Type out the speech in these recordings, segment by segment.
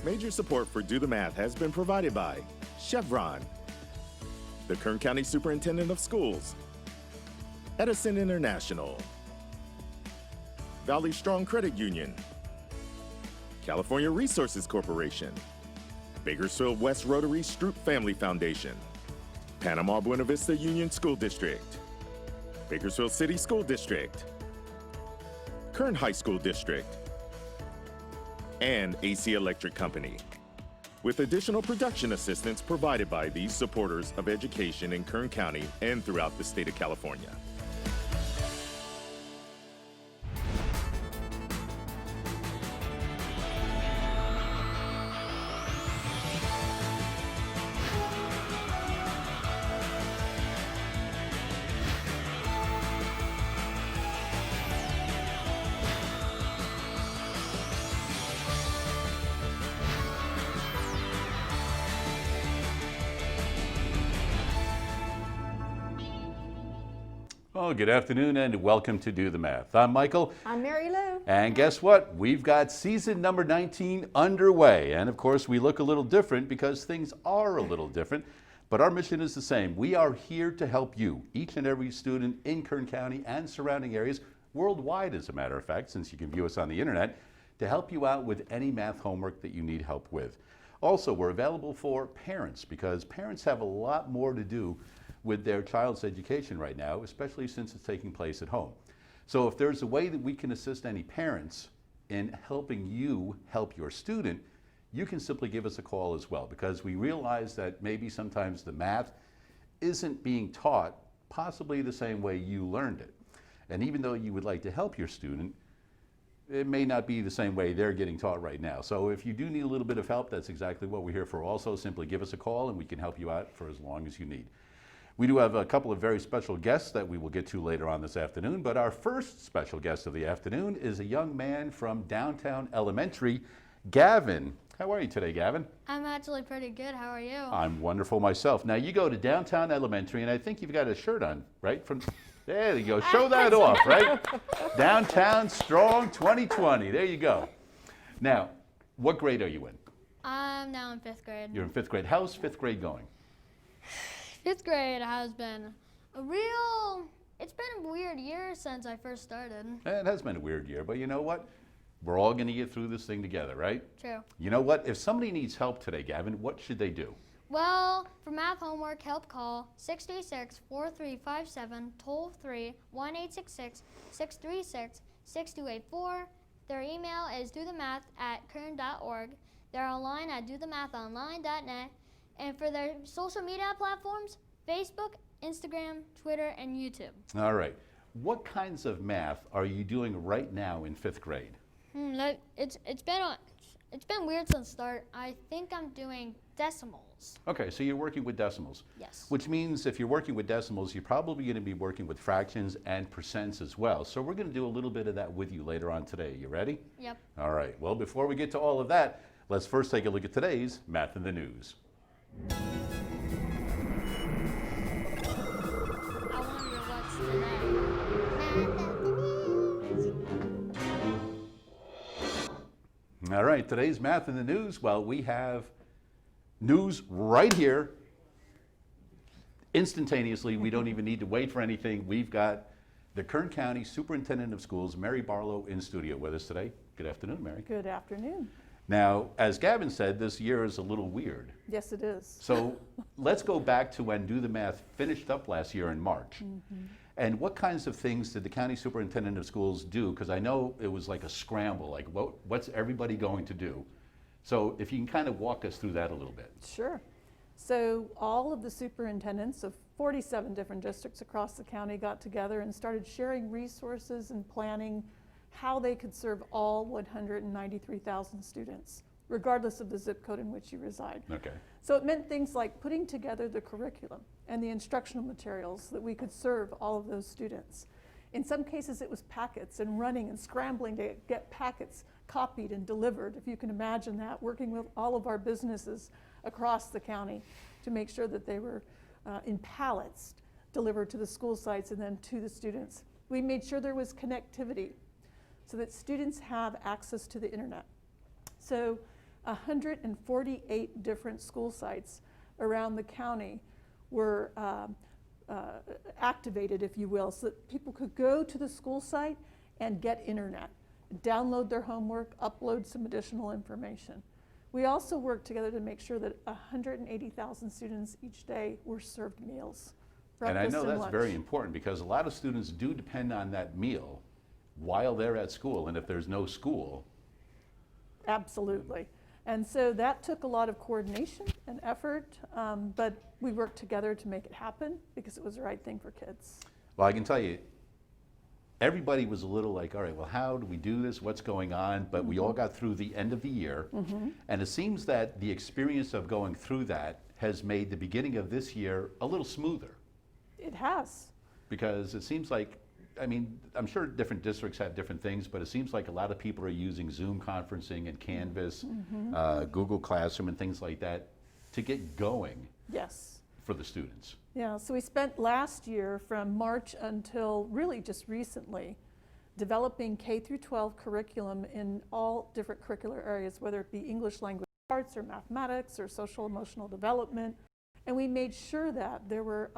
Major support for Do the Math has been provided by Chevron, the Kern County Superintendent of Schools, Edison International, Valley Strong Credit Union, California Resources Corporation, Bakersfield West Rotary Stroop Family Foundation, Panama-BUENA VISTA Union School District, Bakersfield City School District, Kern High School District, and AC Electric Company, with additional production assistance provided by these supporters of education in Kern County and throughout the state of California. Well, good afternoon and welcome to Do the Math. I'm Michael. I'm Mary Lou. And guess what? We've got season number 19 underway. And of course, we look a little different because things are a little different. But our mission is the same. We are here to help you, each and every student in Kern County and surrounding areas, worldwide as a matter of fact, since you can view us on the internet, to help you out with any math homework that you need help with. Also, we're available for parents because parents have a lot more to do with their child's education right now, especially since it's taking place at home. So if there's a way that we can assist any parents in helping you help your student, you can simply give us a call as well, because we realize that maybe sometimes the math isn't being taught possibly the same way you learned it. And even though you would like to help your student, it may not be the same way they're getting taught right now. So if you do need a little bit of help, that's exactly what we're here for. Also, simply give us a call and we can help you out for as long as you need. We do have a couple of very special guests that we will get to later on this afternoon, but our first special guest of the afternoon is a young man from Downtown Elementary, Gavin. How are you today, Gavin? I'm actually pretty good. How are you? I'm wonderful myself. Now, you go to Downtown Elementary, and I think you've got a shirt on, right? There you go. Show that off, right? Downtown Strong 2020. There you go. Now, what grade are you in? I'm now in 5th grade. You're in 5th grade. How's 5th grade going? 5th grade has been it's been a weird year since I first started. It has been a weird year, but you know what? We're all going to get through this thing together, right? True. You know what? If somebody needs help today, Gavin, what should they do? Well, for math homework, help call 636-4357, toll free 1-866-636-6284. Their email is dothemath@kern.org. They're online at dothemathonline.net. And for their social media platforms, Facebook, Instagram, Twitter, and YouTube. All right. What kinds of math are you doing right now in 5th grade? It's been weird since start. I think I'm doing decimals. Okay, so you're working with decimals. Yes. Which means if you're working with decimals, you're probably going to be working with fractions and percents as well. So we're going to do a little bit of that with you later on today. You ready? Yep. All right. Well, before we get to all of that, let's first take a look at today's Math in the News. I wonder what's today. All right, today's Math in the News. Well, we have news right here. Instantaneously, we don't even need to wait for anything. We've got the Kern County Superintendent of Schools, Mary Barlow, in studio with us today. Good afternoon, Mary. Good afternoon. Now, as Gavin said, this year is a little weird. Yes, it is. So let's go back to when Do the Math finished up last year in March. Mm-hmm. And what kinds of things did the County Superintendent of Schools do? Because I know it was like a scramble, like what's everybody going to do? So if you can kind of walk us through that a little bit. Sure. So all of the superintendents of 47 different districts across the county got together and started sharing resources and planning how they could serve all 193,000 students, regardless of the zip code in which you reside. Okay. So it meant things like putting together the curriculum and the instructional materials so that we could serve all of those students. In some cases it was packets and running and scrambling to get packets copied and delivered, if you can imagine that, working with all of our businesses across the county to make sure that they were in pallets delivered to the school sites and then to the students. We made sure there was connectivity so that students have access to the internet. So 148 different school sites around the county were activated, if you will, so that people could go to the school site and get internet, download their homework, upload some additional information. We also worked together to make sure that 180,000 students each day were served meals. And I know that's lunch. very important because a lot of students do depend on that meal while they're at school, and if there's no school. Absolutely. And so that took a lot of coordination and effort, but we worked together to make it happen because it was the right thing for kids. Well, I can tell you, everybody was a little like, all right, well, how do we do this? What's going on? But we all got through the end of the year. And it seems that the experience of going through that has made the beginning of this year a little smoother. It has. Because it seems like, I mean, I'm sure different districts have different things, but it seems like a lot of people are using Zoom conferencing and Canvas, Google Classroom and things like that to get going. Yes. For the students. Yeah, so we spent last year from March until really just recently developing K through 12 curriculum in all different curricular areas, whether it be English language arts or mathematics or social emotional development. And we made sure that there were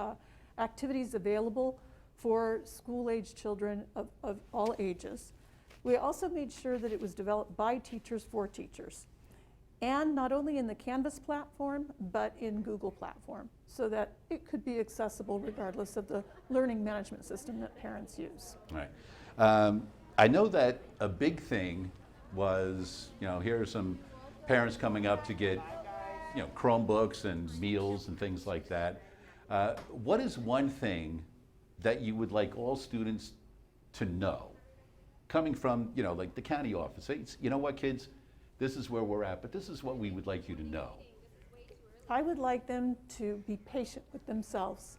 activities available for school-age children of all ages. We also made sure that it was developed by teachers for teachers. And not only in the Canvas platform, but in Google platform, so that it could be accessible regardless of the learning management system that parents use. All right. I know that a big thing was, here are some parents coming up to get, Chromebooks and meals and things like that. What is one thing that you would like all students to know, coming from, like the county office? Say, you know what, kids? This is where we're at, but this is what we would like you to know. I would like them to be patient with themselves,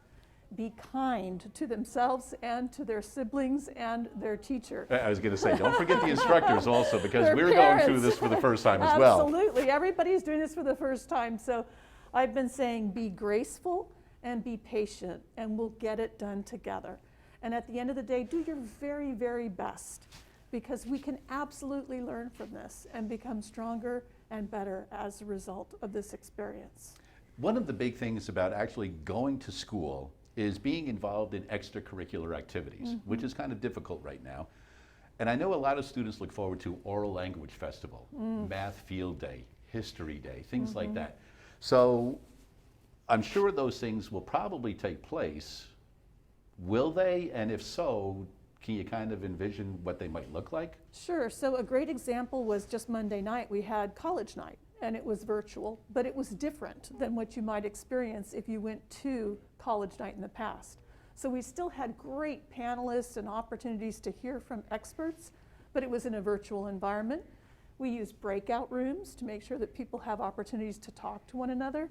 be kind to themselves and to their siblings and their teacher. I was going to say, don't forget the instructors also, because Their we're parents. going through this for the first time as well. Absolutely, everybody's doing this for the first time. So I've been saying be graceful and be patient, and we'll get it done together. And at the end of the day, do your very, very best, because we can absolutely learn from this and become stronger and better as a result of this experience. One of the big things about actually going to school is being involved in extracurricular activities, which is kind of difficult right now. And I know a lot of students look forward to Oral Language Festival, Math Field Day, History Day, things like that. So I'm sure those things will probably take place. Will they? And if so, can you kind of envision what they might look like? Sure. So a great example was just Monday night. We had college night, and it was virtual, but it was different than what you might experience if you went to college night in the past. So we still had great panelists and opportunities to hear from experts, but it was in a virtual environment. We used breakout rooms to make sure that people have opportunities to talk to one another.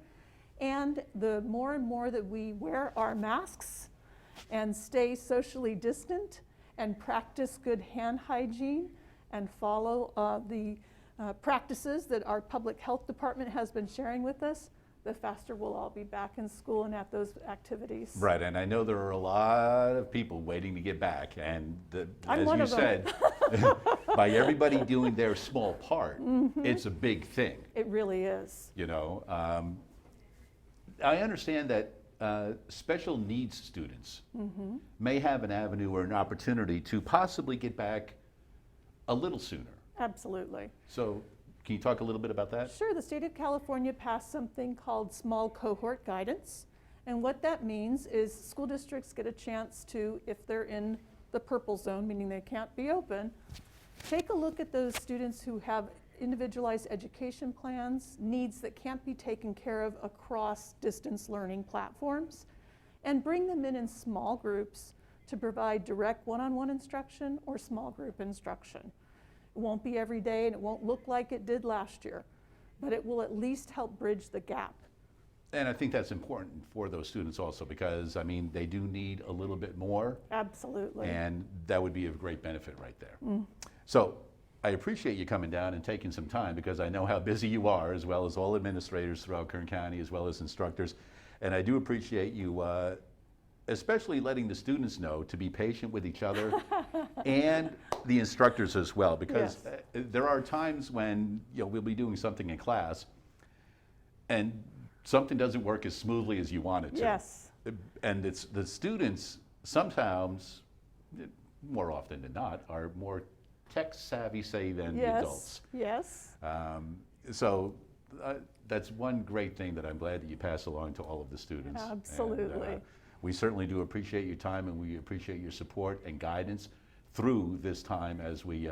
And the more and more that we wear our masks and stay socially distant and practice good hand hygiene and follow the practices that our public health department has been sharing with us, the faster we'll all be back in school and at those activities. Right, and I know there are a lot of people waiting to get back, and I'm as one you of them. said, by everybody doing their small part, it's a big thing. It really is. I understand that special needs students may have an avenue or an opportunity to possibly get back a little sooner. Absolutely. So can you talk a little bit about that? Sure. The state of California passed something called small cohort guidance. And what that means is school districts get a chance to, if they're in the purple zone, meaning they can't be open, take a look at those students who have individualized education plans, needs that can't be taken care of across distance learning platforms, and bring them in small groups to provide direct one-on-one instruction or small group instruction. It won't be every day, and it won't look like it did last year, but it will at least help bridge the gap. And I think that's important for those students also, because I mean, they do need a little bit more. Absolutely. And that would be of great benefit right there. So I appreciate you coming down and taking some time, because I know how busy you are, as well as all administrators throughout Kern County, as well as instructors. And I do appreciate you especially letting the students know to be patient with each other and the instructors as well, because there are times when we'll be doing something in class and something doesn't work as smoothly as you want it to. Yes. And it's the students sometimes, more often than not, are more tech savvy, say, than the adults. Yes. So that's one great thing that I'm glad that you pass along to all of the students. Absolutely. And, we certainly do appreciate your time, and we appreciate your support and guidance through this time as we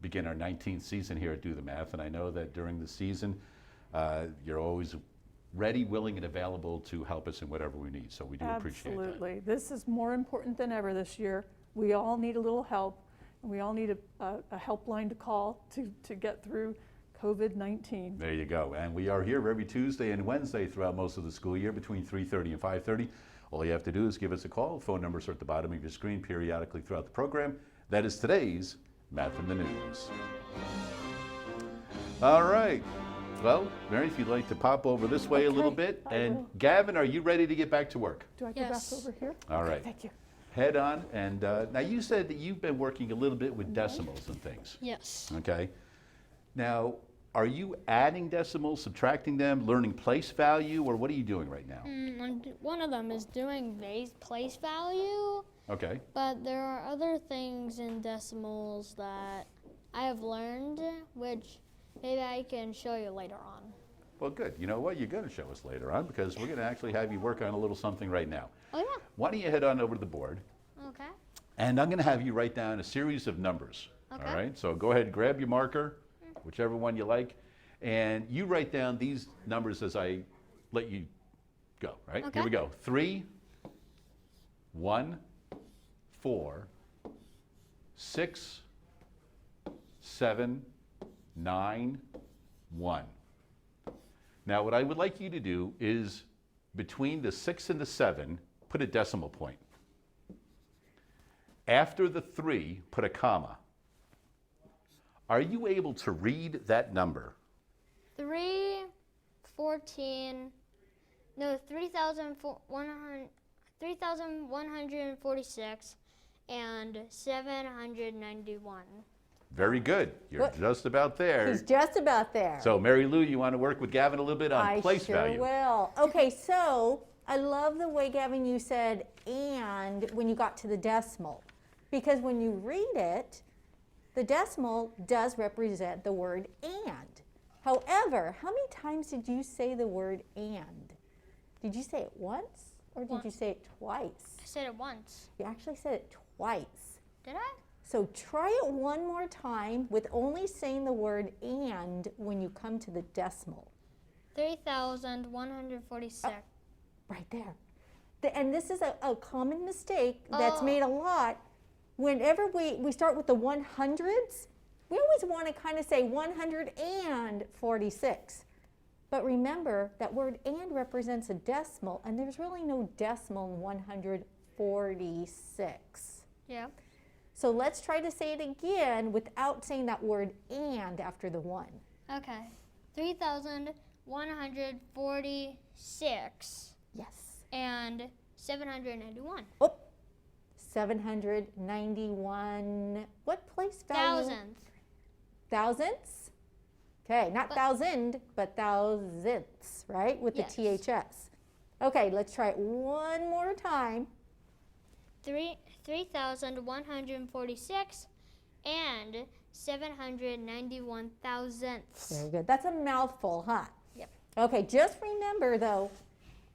begin our 19th season here at Do the Math. And I know that during the season, you're always ready, willing, and available to help us in whatever we need. So we do appreciate that. Absolutely. This is more important than ever this year. We all need a little help, and we all need a helpline to call to get through COVID-19. There you go. And we are here every Tuesday and Wednesday throughout most of the school year between 3:30 and 5:30. All you have to do is give us a call. Phone numbers are at the bottom of your screen periodically throughout the program. That is today's Math in the News. All right. Well, Mary, if you'd like to pop over this way a little bit. And Gavin, are you ready to get back to work? Do I go back over here? All right. Thank you. Head on. And now you said that you've been working a little bit with decimals and things. Yes. Okay. Now, are you adding decimals, subtracting them, learning place value, or what are you doing right now? One of them is doing place value, Okay. but there are other things in decimals that I have learned, which maybe I can show you later on. Well, good. You know what? You're going to show us later on because we're going to actually have you work on a little something right now. Oh, yeah. Why don't you head on over to the board? Okay. And I'm going to have you write down a series of numbers. Okay. All right? So go ahead, grab your marker, whichever one you like, and you write down these numbers as I let you go, right? Okay. Here we go. 3, 1, 4, 6, 7, 9, 1. Now, what I would like you to do is between the 6 and the 7, put a decimal point. After the 3, put a comma. Are you able to read that number? 3,146 and 791. Very good. You're just about there. He's just about there. So, Mary Lou, you want to work with Gavin a little bit on place value? I sure will. Okay, so I love the way, Gavin, you said and when you got to the decimal. Because when you read it, the decimal does represent the word and. However, how many times did you say the word and? Did you say it once or did you say it twice? I said it once. You actually said it twice. Did I? So try it one more time with only saying the word and when you come to the decimal. 3,146. Right there. And this is a common mistake that's made a lot. Whenever we start with the 100s, we always want to kind of say 146. But remember, that word and represents a decimal, and there's really no decimal in 146. Yeah. So let's try to say it again without saying that word and after the 1. Okay. 3,146 Yes. and 791. Oh, 791. What place value? Thousandth. Thousandths? Okay, not thousand, but thousandths, right? With Yes. the THS. Okay, let's try it one more time. 3,146 and 791 thousandths. Very good. That's a mouthful, huh? Yep. Okay, just remember though,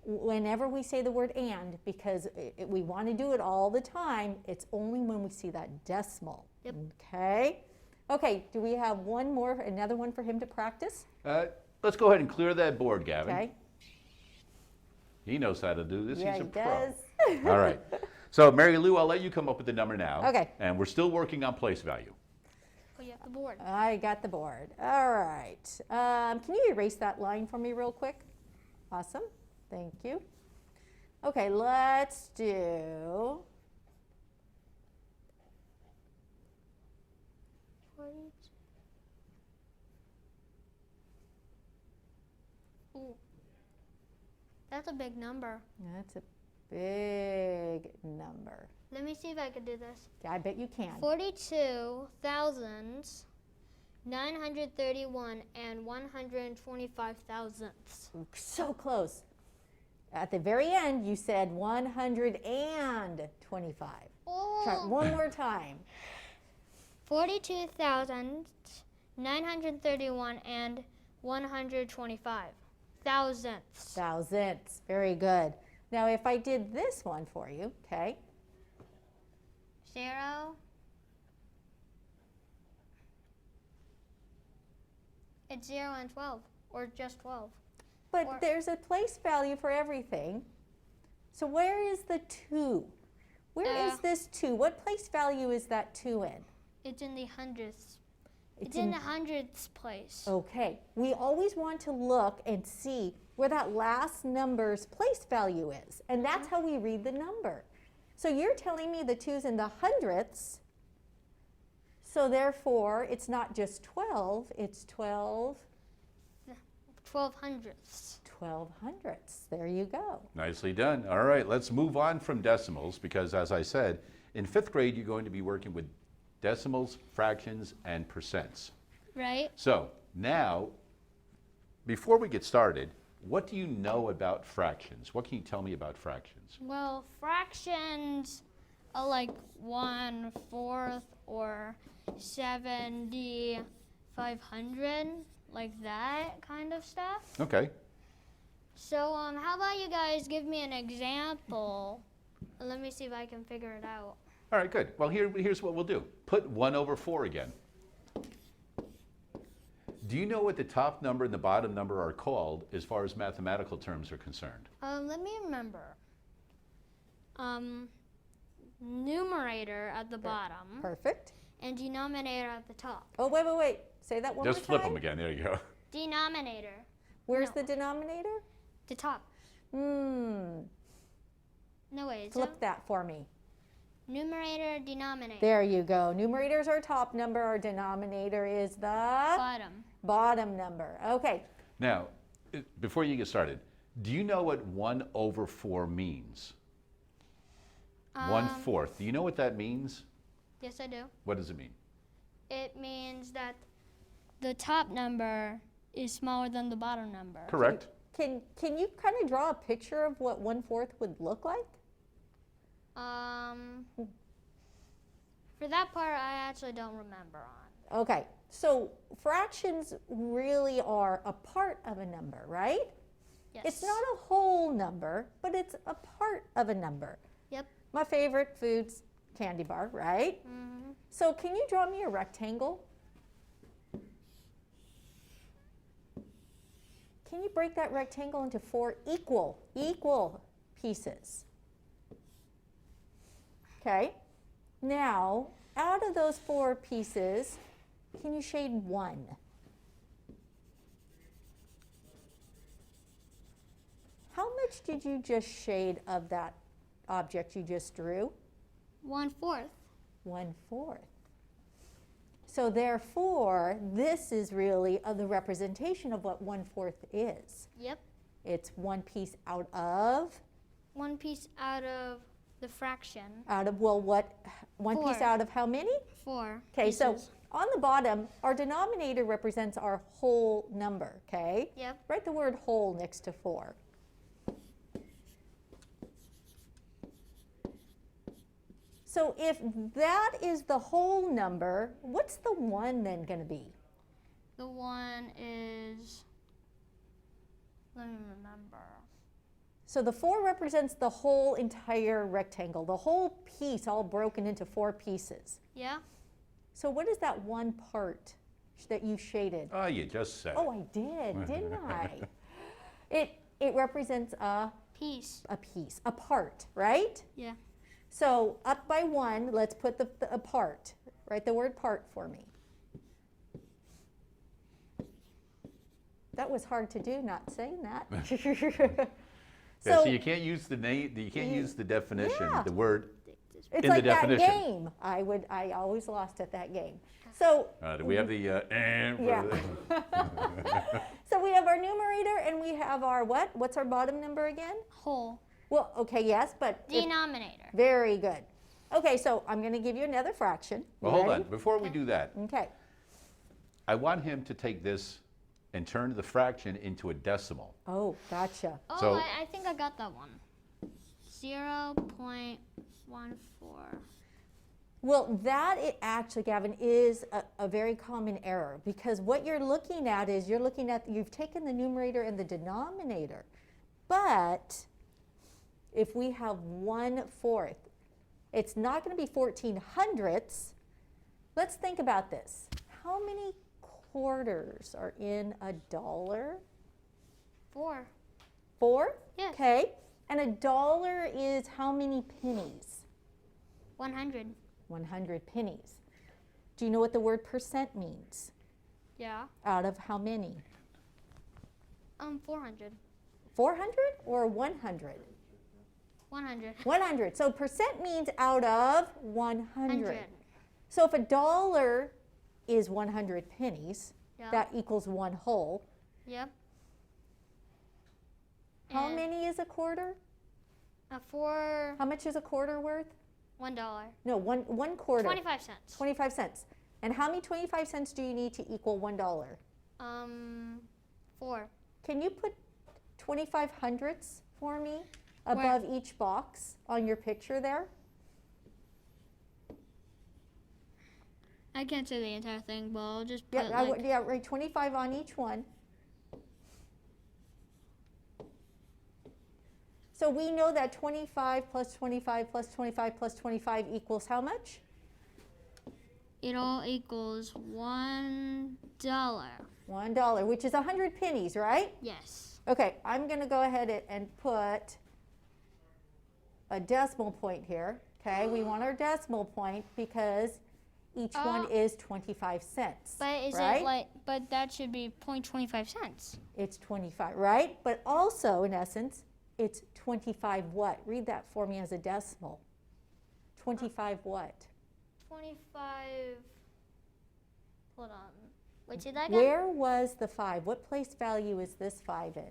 whenever we say the word and, because we want to do it all the time, it's only when we see that decimal. Yep. Okay? Okay, do we have one more, another one for him to practice? Let's go ahead and clear that board, Gavin. Okay. He knows how to do this. Yeah, He's a he pro. does. All right. So, Mary Lou, I'll let you come up with the number now. Okay. And we're still working on place value. Oh, you have the board. I got the board. All right. Can you erase that line for me real quick? Awesome. Thank you. Okay, let's do, Ooh. That's a big number. that's a Big number. Let me see if I can do this. I bet you can. 42,931 and 125 thousandths. So close. At the very end, you said 125. Try it one more time. 42,931 and 125 thousandths. Thousandths. Very good. Now, if I did this one for you, okay? 0. It's 0 and 12, or just 12. But Or- there's a place value for everything. So where is the 2? Where is this 2? What place value is that 2 in? It's in the hundredths. It's in the hundredths place. Okay. We always want to look and see where that last number's place value is. And that's how we read the number. So you're telling me the 2's in the hundredths. So therefore, it's not just 12, it's 12 hundredths. 12 hundredths. There you go. Nicely done. All right, let's move on from decimals because, as I said, in 5th grade, you're going to be working with decimals, fractions, and percents. Right? So now, before we get started, what do you know about fractions? What can you tell me about fractions? Well, fractions are like 1/4 or 7/500, like that kind of stuff. Okay. So, how about you guys give me an example? And let me see if I can figure it out. All right, good. Well, here's what we'll do. Put 1/4 again. Do you know what the top number and the bottom number are called as far as mathematical terms are concerned? Let me remember. Numerator at the bottom Perfect. and denominator at the top. Oh, wait. Say that one Just more flip time. them again. There you go. Denominator, Where's No. the denominator? the top. Hmm. No way. Flip that for me. Numerator, denominator. There you go. Numerator's our top number. Our denominator is the Bottom. bottom number. Okay. Now, before you get started, do you know what 1/4 means? 1/4. Do you know what that means? Yes, I do. What does it mean? It means that the top number is smaller than the bottom number. Correct. Can you kind of draw a picture of what 1/4 would look like? For that part, I actually don't remember on. Okay. So fractions really are a part of a number, right? Yes. It's not a whole number, but it's a part of a number. Yep. My favorite food's candy bar, right? Mm-hmm. So can you draw me a rectangle? Can you break that rectangle into 4 equal pieces? Okay. Now, out of those 4 pieces, can you shade 1? How much did you just shade of that object you just drew? 1/4. 1/4. So therefore, this is really the representation of what 1/4 is. Yep. It's one piece out of, One piece out of the fraction. one piece 4. out of how many? 4. Okay, so pieces. on the bottom, our denominator represents our whole number, okay? Yep. Write the word whole next to 4. So if that is the whole number, what's the 1 then going to be? The 1 is, let me remember. So the 4 represents the whole entire rectangle, the whole piece all broken into 4 pieces. Yeah? So what is that one part that you shaded? Oh, you just said Oh, I did, didn't I? It represents a Piece. piece, a part, right? Yeah. So up by 1, let's put the part. Write the word part for me. That was hard to do, not saying that. Yeah, so you can't use the name. You can't use the definition. Yeah. The word. It's in like the that definition. game. I always lost at that game. So Do we have the? yeah. So we have our numerator and we have our what? What's our bottom number again? Whole. Well, okay, yes, but. Denominator. Very good. Okay, so I'm going to give you another fraction. Well, You hold ready? on. Before we do that, Okay. I want him to take this and turn the fraction into a decimal. Oh, gotcha. Oh, So- I think I got that one. 0.14. Well, actually, Gavin, is a very common error, because what you're looking at is you've taken the numerator and the denominator. But if we have 1/4, it's not going to be 1400ths. Let's think about this. How many quarters are in a dollar? 4. 4? Yes. Okay. And a dollar is how many pennies? 100. 100 pennies. Do you know what the word percent means? Yeah. Out of how many? 400. 400 or 100? 100. 100. So percent means out of 100. 100. So if a dollar is 100 pennies, Yeah. that equals 1 whole. Yep. How And many is a quarter? For How much is a quarter worth? $1. No, one quarter. 25 cents. 25 cents. And how many 25 cents do you need to equal $1? 4. Can you put 25 hundredths for me above each box on your picture there? I can't say the entire thing, but I'll just put Yeah, right, 25 on each one. So we know that 25 plus 25 plus 25 plus 25 equals how much? it all equals $1. $1, which is 100 pennies, right? Yes. Okay, I'm going to go ahead and put a decimal point here. Okay, we want our decimal point because each one is 25 cents. But is right? it like? But that should be 0.25 cents. It's 25, right? But also, in essence, it's 25 what? Read that for me as a decimal. 25 what? 25. Hold on. Wait, say that again. Where was the 5? What place value is this 5 in?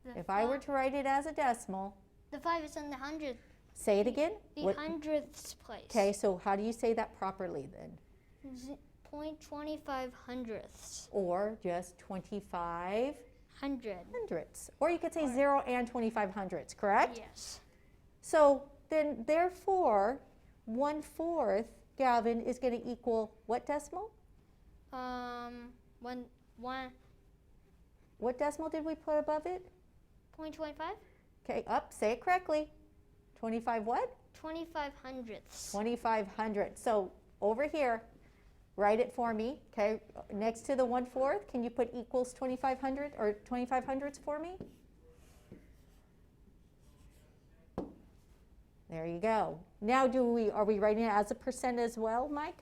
The If I were fi- to write it as a decimal, the 5 is in the hundredth. say it again. The hundredths place. Okay, so how do you say that properly then? 0.25 hundredths. Or just 25 100. hundredths. Or you could say 0 and 25 hundredths, correct? Yes. So then, therefore, 1/4, Gavin, is going to equal what decimal? One What decimal did we put above it? 0.25. Okay, up, say it correctly. 25 what? 25 hundredths. 25 hundredths. So over here, write it for me, okay? Next to the 1/4, can you put equals 2500 or 25 hundredths for me? There you go. Now are we writing it as a percent as well, Mike?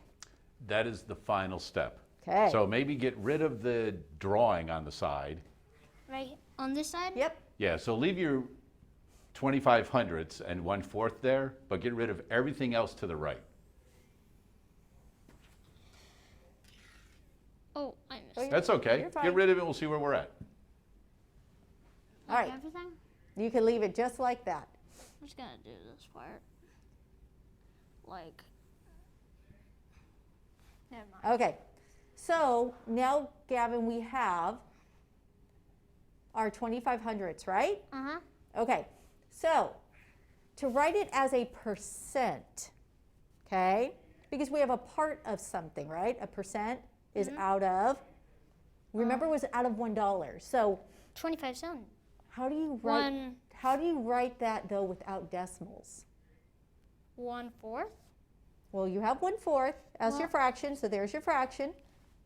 That is the final step. Okay. So maybe get rid of the drawing on the side. Right on this side. Yep. Yeah, so leave your 25 hundredths and 1/4 there, but get rid of everything else to the right. Oh, I missed. Oh, you're- That's okay. You're fine. Get rid of it, we'll see where we're at. All right. Everything. You can leave it just like that. I'm just gonna do this part. Like. Never mind. Okay. So now, Gavin, we have our 25 hundredths, right? Uh huh. Okay. So to write it as a percent, okay, because we have a part of something, right? A percent is out of, remember, it was out of $1. So 25 cents. how do you One. write that though without decimals? 1/4. Well, you have 1/4 as your Well- fraction, so there's your fraction.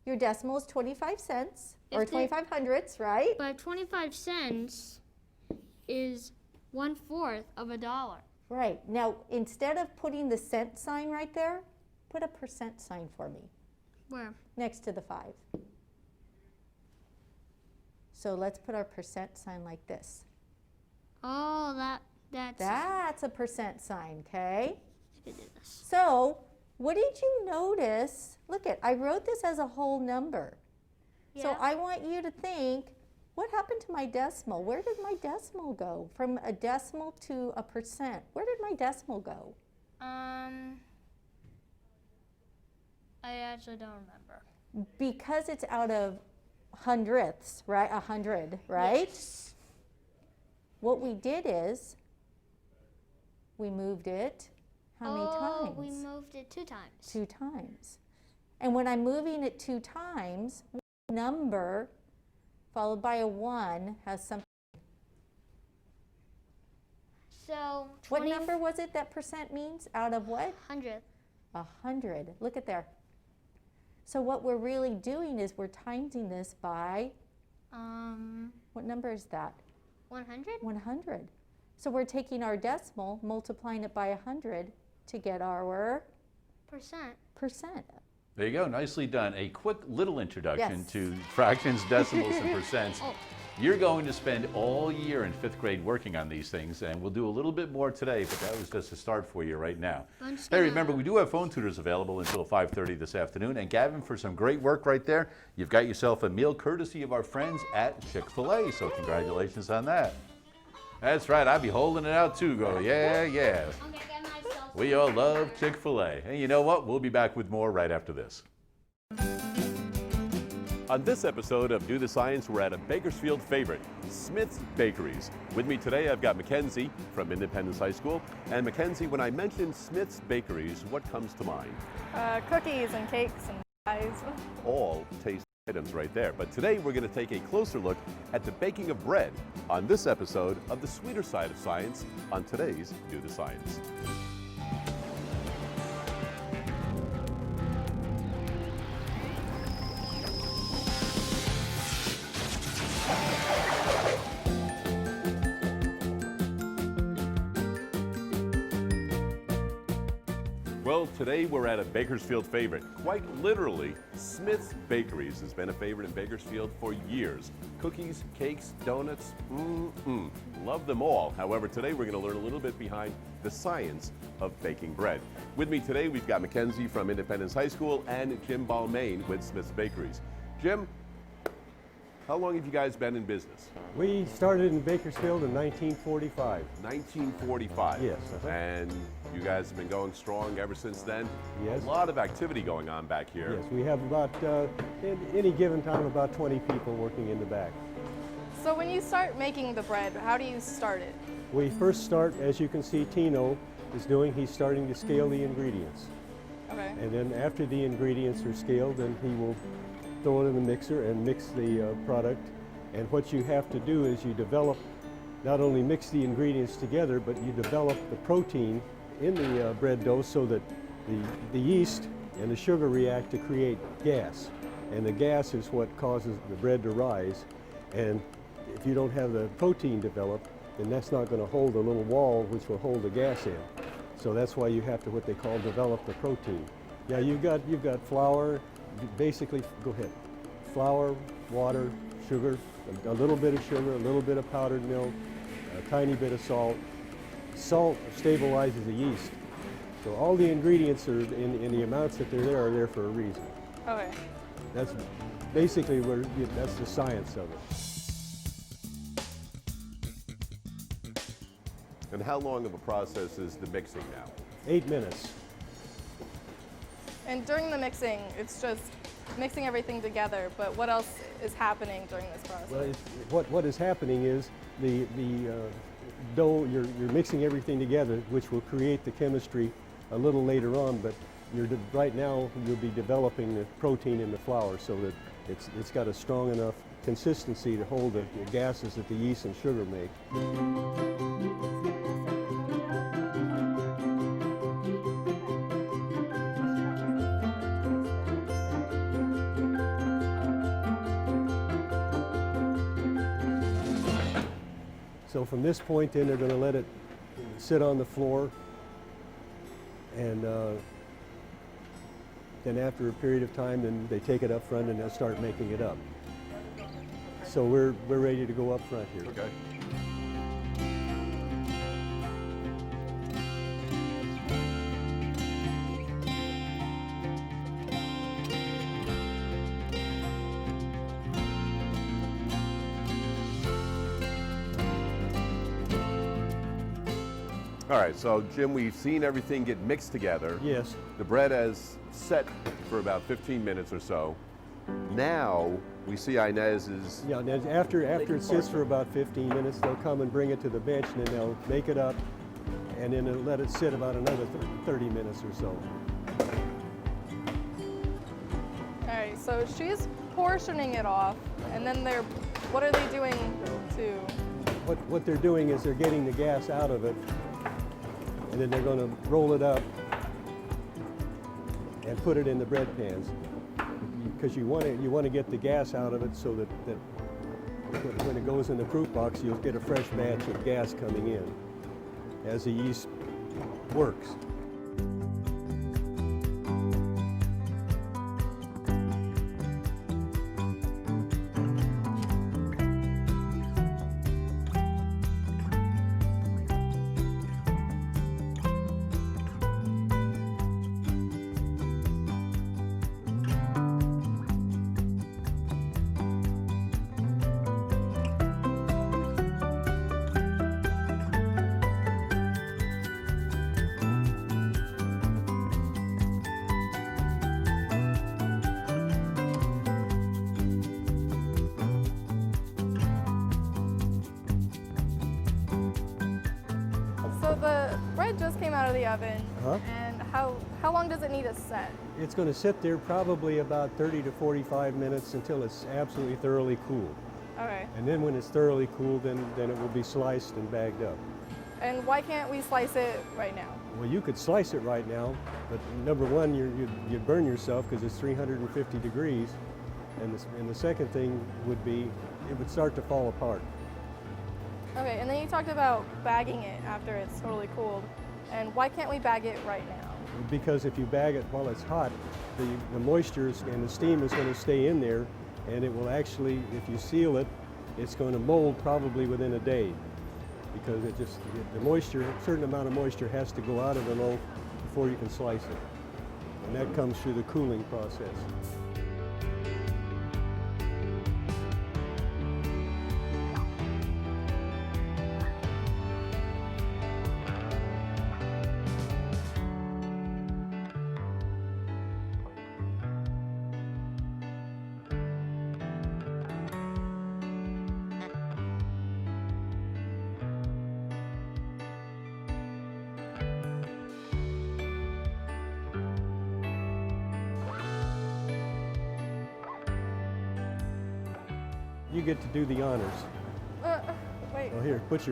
Your decimal is 25 cents or If the- 25 hundredths, right? But 25 cents is 1/4 of $1. Right. Now, instead of putting the cent sign right there, put a percent sign for me Where? next to the 5. So let's put our percent sign like this. Oh, that's. That's a percent sign, okay? I did this. So, what did you notice? Look I wrote this as a whole number. So Yeah. I want you to think, What happened to my decimal? Where did my decimal go? From a decimal to a percent. Where did my decimal go? I actually don't remember. Because it's out of hundredths, right? 100, right? Yes. What we did is we moved it how many times? We moved it 2 times. 2 times. And when I'm moving it 2 times, number followed by a 1 has something. So What number was it that percent means? Out of what? 100. 100. Look at there. So what we're really doing is we're timesing this by, what number is that? 100? 100. So we're taking our decimal, multiplying it by 100 to get our percent. There you go, nicely done. A quick little introduction Yes. to fractions, decimals, and percents. Oh. You're going to spend all year in 5th grade working on these things, and we'll do a little bit more today, but that was just a start for you right now. Hey, remember, we do have phone tutors available until 5:30 this afternoon, and Gavin, for some great work right there, you've got yourself a meal courtesy of our friends at Chick-fil-A, so congratulations on that. That's right, I'd be holding it out too, go, yeah, yeah. I'm gonna get myself. We all love Chick-fil-A. And you know what? We'll be back with more right after this. On this episode of Do the Science, we're at a Bakersfield favorite, Smith's Bakeries. With me today, I've got Mackenzie from Independence High School. And Mackenzie, when I mention Smith's Bakeries, what comes to mind? Cookies and cakes and pies. All tasty items right there. But today, we're going to take a closer look at the baking of bread on this episode of The Sweeter Side of Science on today's Do the Science. Well, today we're at a Bakersfield favorite. Quite literally, Smith's Bakeries has been a favorite in Bakersfield for years. Cookies, cakes, donuts, love them all. However, today we're going to learn a little bit behind the science of baking bread. With me today, we've got Mackenzie from Independence High School and Jim Balmain with Smith's Bakeries. Jim, how long have you guys been in business? We started in Bakersfield in 1945. 1945. Yes, And you guys have been going strong ever since then? Yes. A lot of activity going on back here. Yes, we have about, at any given time, about 20 people working in the back. So when you start making the bread, how do you start it? We first start, as you can see Tino is doing, he's starting to scale the ingredients. Okay. And then after the ingredients are scaled, then he will throw it in the mixer and mix the product. And what you have to do is you develop, not only mix the ingredients together, but you develop the protein in the bread dough so that the yeast and the sugar react to create gas. And the gas is what causes the bread to rise. And if you don't have the protein developed, then that's not going to hold a little wall which will hold the gas in. So that's why you have to, what they call, develop the protein. Yeah, you've got flour, basically, go ahead. Flour, water, sugar, a little bit of sugar, a little bit of powdered milk, a tiny bit of salt. Salt stabilizes the yeast. So all the ingredients are in the amounts that they're are there for a reason. Okay. That's basically that's the science of it. And how long of a process is the mixing now? 8 minutes. And during the mixing, it's just mixing everything together, but what else is happening during this process? Well, what is happening is the dough, you're mixing everything together, which will create the chemistry a little later on, but right now you'll be developing the protein in the flour so that it's got a strong enough consistency to hold the gases that the yeast and sugar make. So from this point in, they're going to let it sit on the floor, and then after a period of time, then they take it up front and they'll start making it up. So we're ready to go up front here. Okay. All right, so Jim, we've seen everything get mixed together. Yes. The bread has set for about 15 minutes or so. Now we see Inez's. Yeah, and after it sits for about 15 minutes, they'll come and bring it to the bench, and then they'll make it up, and then they'll let it sit about another 30 minutes or so. All right, so she's portioning it off, and then what are they doing to? What they're doing is they're getting the gas out of it, and then they're going to roll it up and put it in the bread pans, because you want to get the gas out of it so that when it goes in the proof box, you'll get a fresh batch of gas coming in as the yeast works. So the bread just came out of the oven, Uh-huh. and how long does it need to set? It's going to sit there probably about 30 to 45 minutes until it's absolutely thoroughly cooled. Okay. And then when it's thoroughly cooled, then it will be sliced and bagged up. And why can't we slice it right now? Well, you could slice it right now, but number one, you'd burn yourself because it's 350 degrees. And the second thing would be, it would start to fall apart. Okay, and then you talked about bagging it after it's totally cooled. And why can't we bag it right now? Because if you bag it while it's hot, the moisture and the steam is going to stay in there, and it will actually, if you seal it, it's going to mold probably within a day, because the moisture, a certain amount of moisture has to go out of the loaf before you can slice it. And that comes through the cooling process. You get to do the honors. Wait. Well, here, put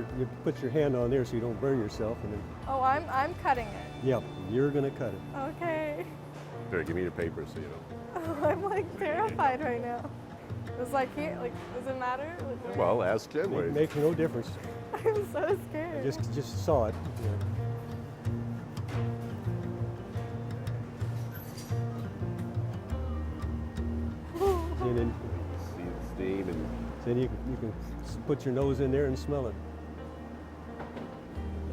your hand on there so you don't burn yourself, and then, Oh, I'm cutting it. yep, you're going to cut it. Okay. Here, give me your paper so you know. Oh, I'm like terrified right now. It's like here, like, does it matter? Like, where- Well, ask Jim. It makes no difference. I'm so scared. Just saw it. Yeah. And then, See the steam and then you can put your nose in there and smell it.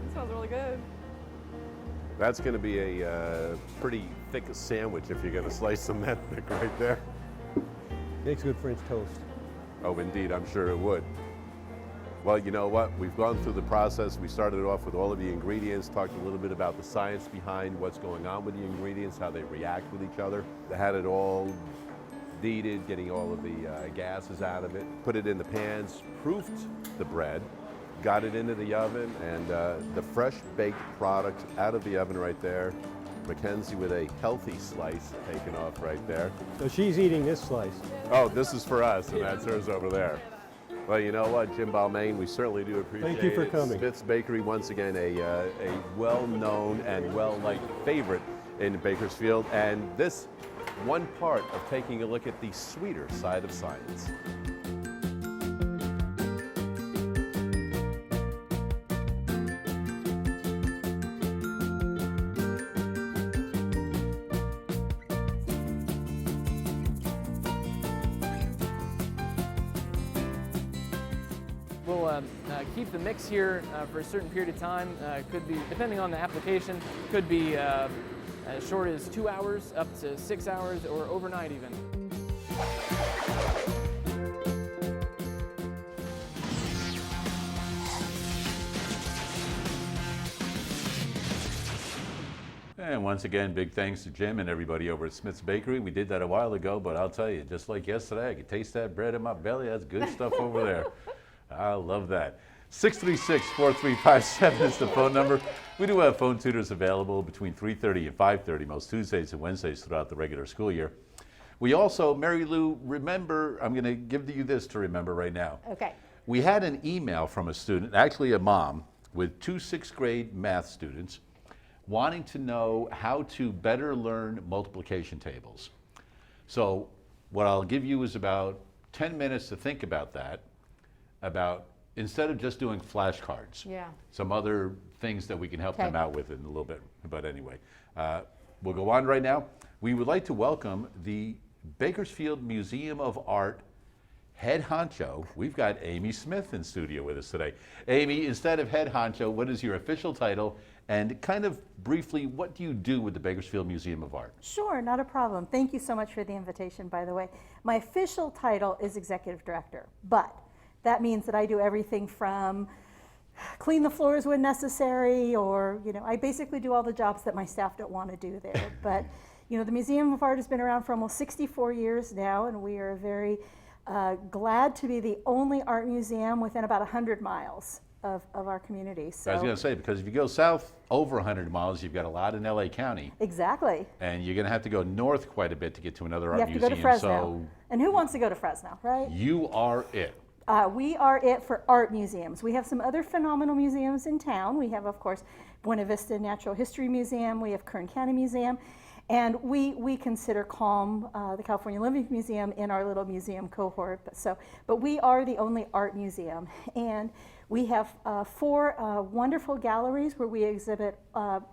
It smells really good. that's going to be a pretty thick sandwich if you're going to slice some that thick right there. Makes good French toast. Oh, indeed, I'm sure it would. Well, you know what? We've gone through the process. We started off with all of the ingredients, talked a little bit about the science behind what's going on with the ingredients, how they react with each other. They had it all kneaded, getting all of the gases out of it, put it in the pans, proofed the bread, got it into the oven, and the fresh baked product out of the oven right there. Mackenzie with a healthy slice taken off right there. So she's eating this slice. Oh, this is for us, and that's hers over there. Well, you know what, Jim Balmain, we certainly do appreciate it. Thank you for coming. Smith's Bakery, once again, a well-known and well-liked favorite in Bakersfield, and this one part of taking a look at the sweeter side of science. We'll keep the mix here for a certain period of time. Could be, depending on the application, could be as short as 2 hours, up to 6 hours, or overnight even. And once again, big thanks to Jim and everybody over at Smith's Bakery. We did that a while ago, but I'll tell you, just like yesterday, I could taste that bread in my belly. That's good stuff over there. I love that. 636-4357 is the phone number. We do have phone tutors available between 3:30 and 5:30 most Tuesdays and Wednesdays throughout the regular school year. We also, Mary Lou, remember, I'm going to give you this to remember right now. Okay. We had an email from a student, actually a mom, with 2 6th grade math students wanting to know how to better learn multiplication tables. So what I'll give you is about 10 minutes to think about that, instead of just doing flashcards. Yeah. Some other things that we can help Okay. them out with in a little bit. But anyway, we'll go on right now. We would like to welcome the Bakersfield Museum of Art head honcho. We've got Amy Smith in studio with us today. Amy, instead of head honcho, what is your official title? And kind of briefly, what do you do with the Bakersfield Museum of Art? Sure, not a problem. Thank you so much for the invitation, by the way. My official title is Executive Director, but that means that I do everything from clean the floors when necessary, or, I basically do all the jobs that my staff don't want to do there. But, the Museum of Art has been around for almost 64 years now, and we are very glad to be the only art museum within about 100 miles of our community. So I was going to say, because if you go south over 100 miles, you've got a lot in LA County. Exactly. And you're going to have to go north quite a bit to get to another You art have to museum. go to Fresno. So And who wants to go to Fresno, right? you are it. We are it for art museums. We have some other phenomenal museums in town. We have, of course, Buena Vista Natural History Museum. We have Kern County Museum. And we consider CALM, the California Living Museum, in our little museum cohort. But we are the only art museum. And we have 4 wonderful galleries where we exhibit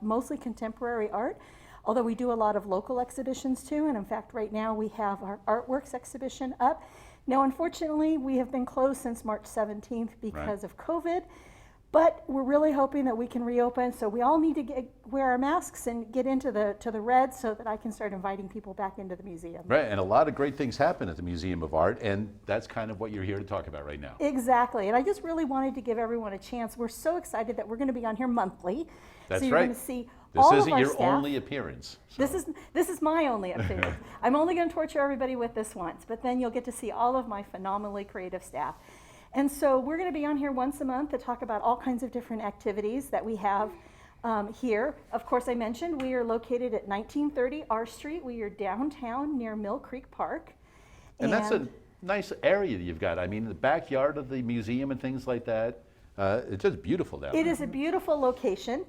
mostly contemporary art, although we do a lot of local exhibitions too. And in fact, right now we have our Artworks exhibition up. Now, unfortunately, we have been closed since March 17th because of COVID, but we're really hoping that we can reopen. So we all need to wear our masks and get into the red so that I can start inviting people back into the museum. Right, and a lot of great things happen at the Museum of Art, and that's kind of what you're here to talk about right now. Exactly, and I just really wanted to give everyone a chance. We're so excited that we're going to be on here monthly. That's so you're right. going to see This all of isn't our your staff. only appearance. So. This is my only appearance. I'm only going to torture everybody with this once, but then you'll get to see all of my phenomenally creative staff. And so we're going to be on here once a month to talk about all kinds of different activities that we have here. Of course, I mentioned we are located at 1930 R Street. We are downtown near Mill Creek Park. And that's a nice area that you've got. I mean, the backyard of the museum and things like that. It's just beautiful down there. It is a beautiful location.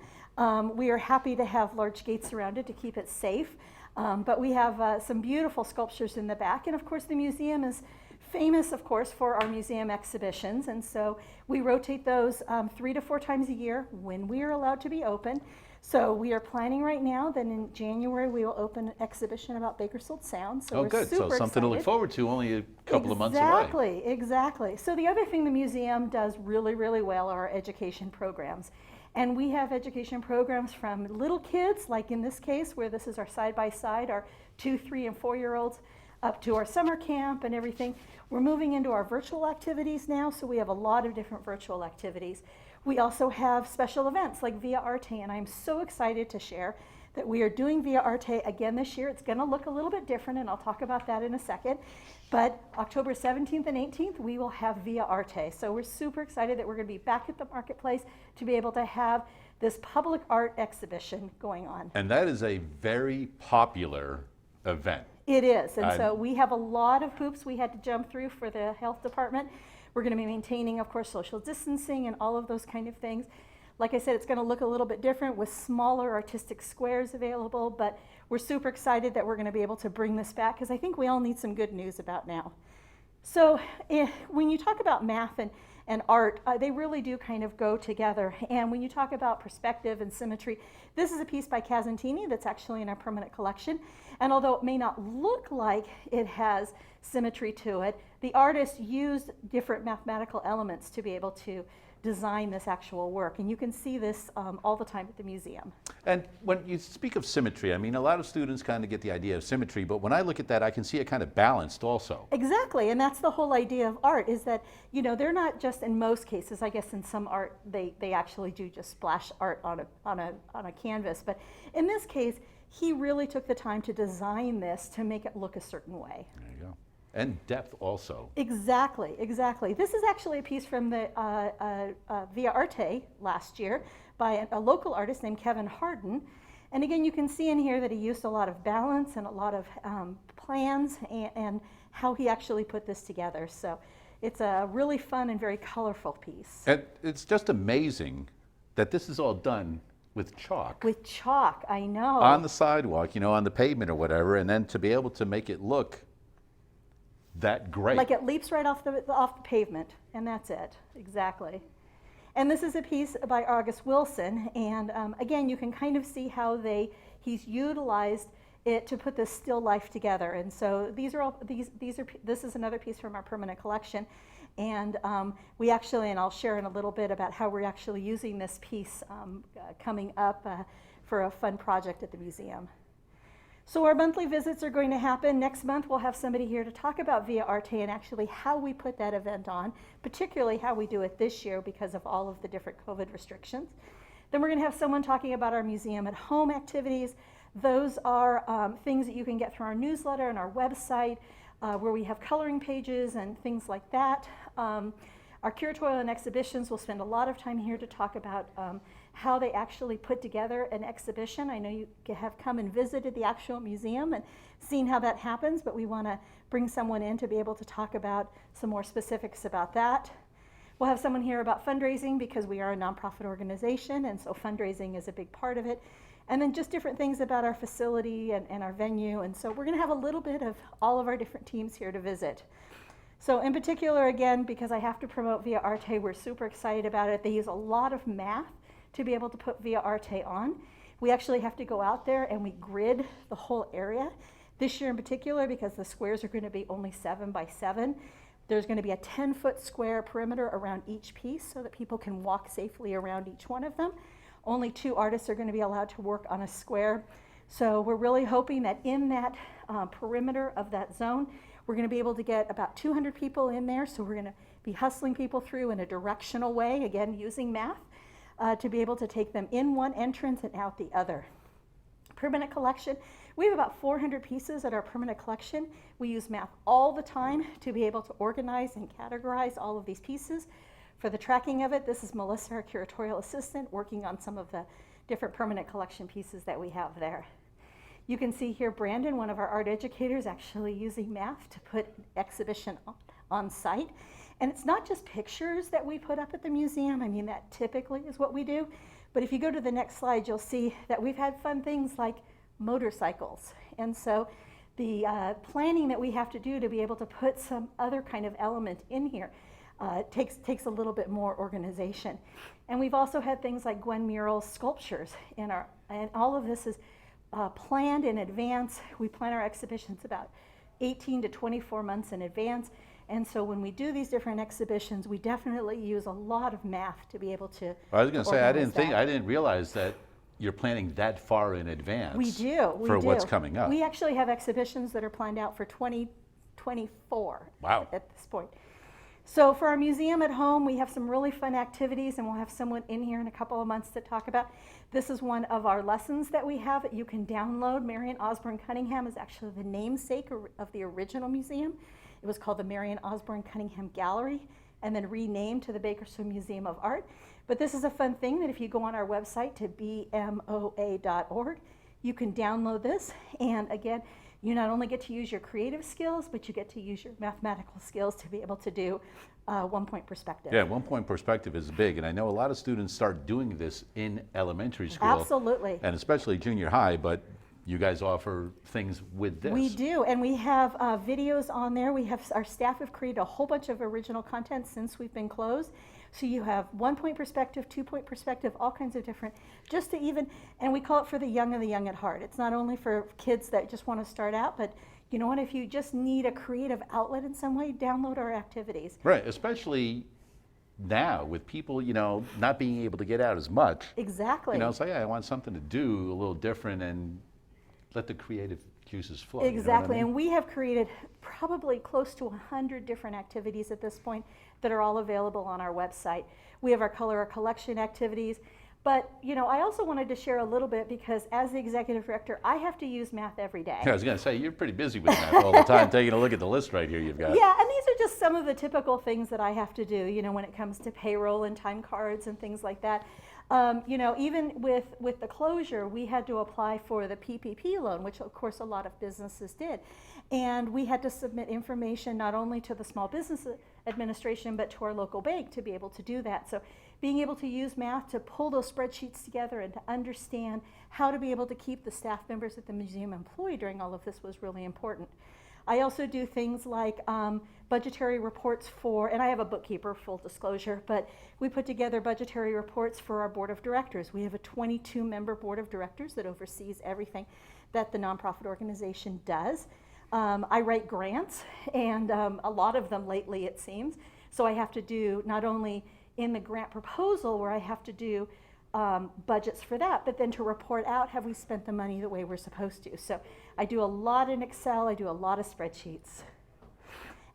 We are happy to have large gates around it to keep it safe. But we have some beautiful sculptures in the back. And of course, the museum is famous, of course, for our museum exhibitions. And so we rotate those 3 to 4 times a year when we are allowed to be open. So we are planning right now that in January we will open an exhibition about Bakersfield Sound. So oh, we're good. super So something to look excited. forward to only a couple of months away. Exactly. So the other thing the museum does really, really well are our education programs. And we have education programs from little kids, like in this case, where this is our side-by-side, our 2, 3, and 4-year-olds, up to our summer camp and everything. We're moving into our virtual activities now, so we have a lot of different virtual activities. We also have special events like Via Arte, and I'm so excited to share that we are doing Via Arte again this year. It's going to look a little bit different, and I'll talk about that in a second. But October 17th and 18th, we will have Via Arte. So we're super excited that we're going to be back at the marketplace to be able to have this public art exhibition going on. And that is a very popular event. It is, and so we have a lot of hoops we had to jump through for the health department. We're going to be maintaining, of course, social distancing and all of those kind of things. Like I said, it's going to look a little bit different with smaller artistic squares available, but we're super excited that we're going to be able to bring this back because I think we all need some good news about now. So when you talk about math and art, they really do kind of go together. And when you talk about perspective and symmetry, this is a piece by Casentini that's actually in our permanent collection. And although it may not look like it has symmetry to it, the artist used different mathematical elements to be able to design this actual work. And you can see this all the time at the museum. And when you speak of symmetry, I mean, a lot of students kind of get the idea of symmetry, but when I look at that, I can see it kind of balanced also. Exactly, and that's the whole idea of art, is that, you know, they're not just, in most cases, I guess in some art, they actually do just splash art on a canvas, but in this case, he really took the time to design this to make it look a certain way. There you go. And depth also. Exactly, exactly. This is actually a piece from the Via Arte last year by a local artist named Kevin Harden. And again, you can see in here that he used a lot of balance and a lot of plans and how he actually put this together. So it's a really fun and very colorful piece. And it's just amazing that this is all done with chalk. With chalk, I know. On the sidewalk, you know, on the pavement or whatever, and then to be able to make it look that great. Like it leaps right off the pavement, and that's it, exactly. And this is a piece by August Wilson, and again, you can kind of see how he's utilized it to put this still life together. And so these are all this is another piece from our permanent collection, and we actually, and I'll share in a little bit about how we're actually using this piece coming up for a fun project at the museum. So our monthly visits are going to happen. Next month we'll have somebody here to talk about Via Arte and actually how we put that event on, particularly how we do it this year because of all of the different COVID restrictions. Then we're going to have someone talking about our museum at home activities. Those are things that you can get through our newsletter and our website where we have coloring pages and things like that. Our curatorial and exhibitions will spend a lot of time here to talk about how they actually put together an exhibition. I know you have come and visited the actual museum and seen how that happens, but we want to bring someone in to be able to talk about some more specifics about that. We'll have someone here about fundraising because we are a nonprofit organization, and so fundraising is a big part of it. And then just different things about our facility and our venue. And so we're going to have a little bit of all of our different teams here to visit. So in particular, again, because I have to promote Via Arte, we're super excited about it. They use a lot of math to be able to put Via Arte on. We actually have to go out there and we grid the whole area. This year in particular, because the squares are going to be only 7 by 7, there's going to be a 10-foot square perimeter around each piece so that people can walk safely around each one of them. Only 2 artists are going to be allowed to work on a square. So we're really hoping that in that perimeter of that zone, we're going to be able to get about 200 people in there. So we're going to be hustling people through in a directional way, again, using math, to be able to take them in one entrance and out the other. Permanent collection, we have about 400 pieces at our permanent collection. We use math all the time to be able to organize and categorize all of these pieces. For the tracking of it, this is Melissa, our curatorial assistant, working on some of the different permanent collection pieces that we have there. You can see here Brandon, one of our art educators, actually using math to put exhibition on site. And it's not just pictures that we put up at the museum. I mean, that typically is what we do. But if you go to the next slide, you'll see that we've had fun things like motorcycles. And so the planning that we have to do to be able to put some other kind of element in here takes a little bit more organization. And we've also had things like Gwen Mural's sculptures and all of this is planned in advance. We plan our exhibitions about 18 to 24 months in advance. And so when we do these different exhibitions, we definitely use a lot of math to be able to I was going to say, I didn't realize that you're planning that far in advance. We do. For what's coming up. We actually have exhibitions that are planned out for 2024 Wow. at this point. So for our museum at home, we have some really fun activities, and we'll have someone in here in a couple of months to talk about. This is one of our lessons that we have that you can download. Marion Osborne Cunningham is actually the namesake of the original museum. It was called the Marion Osborne Cunningham Gallery and then renamed to the Bakersfield Museum of Art. But this is a fun thing that if you go on our website to bmoa.org, you can download this. And again, you not only get to use your creative skills, but you get to use your mathematical skills to be able to do one-point perspective. Yeah, one-point perspective is big, and I know a lot of students start doing this in elementary school. Absolutely. And especially junior high, but you guys offer things with this. We do, and we have videos on there. Our staff have created a whole bunch of original content since we've been closed. So you have 1-point perspective, 2-point perspective, all kinds of different, just to even, and we call it for the young and the young at heart. It's not only for kids that just want to start out, but you know what, if you just need a creative outlet in some way, download our activities. Right, especially now with people, not being able to get out as much. Exactly. So yeah, I want something to do a little different and let the creative juices flow. Exactly, You know what I mean? and we have created probably close to 100 different activities at this point that are all available on our website. We have our Color Our Collection activities, but I also wanted to share a little bit because as the executive director, I have to use math every day. I was going to say, you're pretty busy with math all the time, taking a look at the list right here you've got. Yeah, and these are just some of the typical things that I have to do, when it comes to payroll and time cards and things like that. Even with the closure, we had to apply for the PPP loan, which of course a lot of businesses did. And we had to submit information not only to the Small Business Administration, but to our local bank to be able to do that. So being able to use math to pull those spreadsheets together and to understand how to be able to keep the staff members at the museum employed during all of this was really important. I also do things like budgetary reports and I have a bookkeeper, full disclosure, but we put together budgetary reports for our board of directors. We have a 22-member board of directors that oversees everything that the nonprofit organization does. I write grants, and a lot of them lately, it seems. So I have to do not only in the grant proposal where I have to do budgets for that, but then to report out, have we spent the money the way we're supposed to? So I do a lot in Excel, I do a lot of spreadsheets.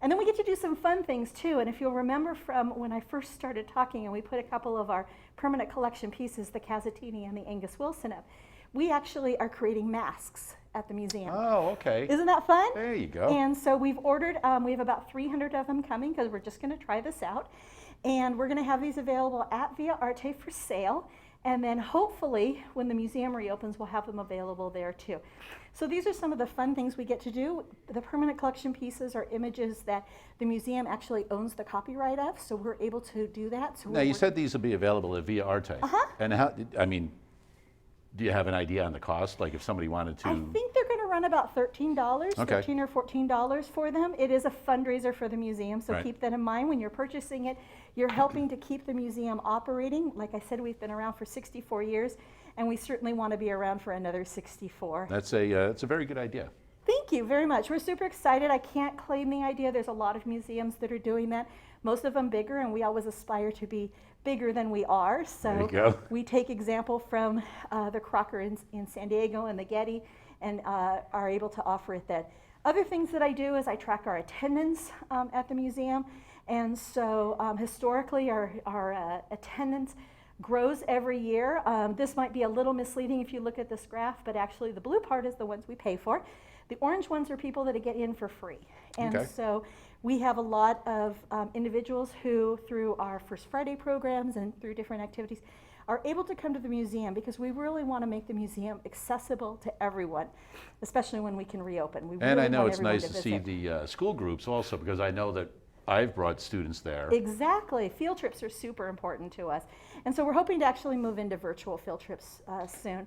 And then we get to do some fun things too, and if you'll remember from when I first started talking and we put a couple of our permanent collection pieces, the Casatini and the Angus Wilson up, we actually are creating masks at the museum. Oh, okay. Isn't that fun? There you go. And so we've ordered, we have about 300 of them coming because we're just going to try this out. And we're going to have these available at Via Arte for sale. And then hopefully when the museum reopens, we'll have them available there too. So these are some of the fun things we get to do. The permanent collection pieces are images that the museum actually owns the copyright of, so we're able to do that. So Now, you said these will be available at Via Arte. Uh-huh. And how, do you have an idea on the cost? Like if somebody wanted to... I think they're going to run about $13, Okay. $13 or $14 for them. It is a fundraiser for the museum, so Right. keep that in mind when you're purchasing it. You're helping to keep the museum operating. Like I said, we've been around for 64 years, and we certainly want to be around for another 64. That's a very good idea. Thank you very much. We're super excited. I can't claim the idea. There's a lot of museums that are doing that, most of them bigger, and we always aspire to be bigger than we are. So There you go. we take example from the Crocker in San Diego and the Getty, and are able to offer it that. Other things that I do is I track our attendance at the museum, and so historically our attendance grows every year. This might be a little misleading if you look at this graph, but actually the blue part is the ones we pay for. The orange ones are people that get in for free. And Okay. so we have a lot of individuals who, through our First Friday programs and through different activities, are able to come to the museum because we really want to make the museum accessible to everyone, especially when we can reopen. We And really I know want it's everyone nice to see visit. the school groups also, because I know that I've brought students there. Exactly. Field trips are super important to us. And so we're hoping to actually move into virtual field trips soon.